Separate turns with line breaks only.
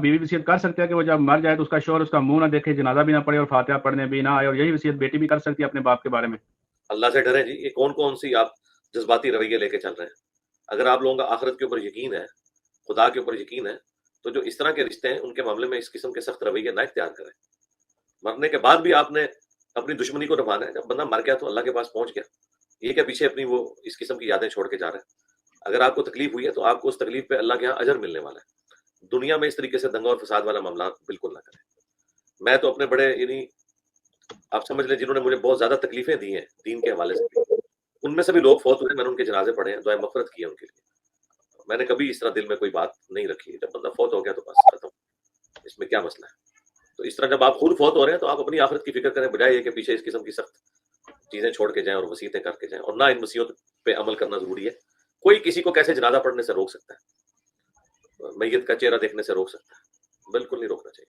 بیوی وصیت کر سکتے ہیں کہ وہ جب مر جائے تو اس کا شوہر اس کا منہ نہ دیکھے، جنازہ بھی نہ پڑے اور فاتحہ پڑھنے بھی نہ آئے، اور یہی وصیت بیٹی بھی کر سکتی ہے اپنے باپ کے بارے میں؟
اللہ سے ڈریں جی، یہ کون کون سی آپ جذباتی رویے لے کے چل رہے ہیں؟ اگر آپ لوگوں کا آخرت کے اوپر یقین ہے، خدا کے اوپر یقین ہے، تو جو اس طرح کے رشتے ہیں ان کے معاملے میں اس قسم کے سخت رویے نہ اختیار کریں۔ مرنے کے بعد بھی آپ نے اپنی دشمنی کو نبھانا ہے، جب بندہ مر گیا تو اللہ کے پاس پہنچ گیا، یہ کیا پیچھے اپنی وہ اس قسم کی یادیں چھوڑ کے جا رہے ہیں؟ اگر آپ کو تکلیف ہوئی ہے تو آپ کو اس تکلیف پہ اللہ کے یہاں اجر ملنے والا ہے۔ دنیا میں اس طریقے سے دنگا اور فساد والا معاملہ بالکل نہ کریں۔ میں تو اپنے بڑے یعنی آپ سمجھ لیں جنہوں نے مجھے بہت زیادہ تکلیفیں دی ہیں دین کے حوالے سے، ان میں سے بھی لوگ فوت ہوئے، میں نے ان کے جنازے پڑھے ہیں، دعائیں مغفرت کی ہے ان کے لیے۔ میں نے کبھی اس طرح دل میں کوئی بات نہیں رکھی ہے، جب بندہ فوت ہو گیا تو بس ختم، اس میں کیا مسئلہ ہے؟ تو اس طرح جب آپ خود فوت ہو رہے ہیں تو آپ اپنی آخرت کی فکر کریں، بجائے یہ کہ پیچھے اس قسم کی سخت چیزیں چھوڑ کے جائیں اور وصیتیں کر کے جائیں، اور نہ ان وصیتوں پہ عمل کرنا ضروری ہے۔ کوئی کسی کو کیسے جنازہ پڑھنے سے روک سکتا ہے؟ میت کا چہرہ دیکھنے سے روک سکتا ہے؟ بالکل نہیں روکنا چاہیے۔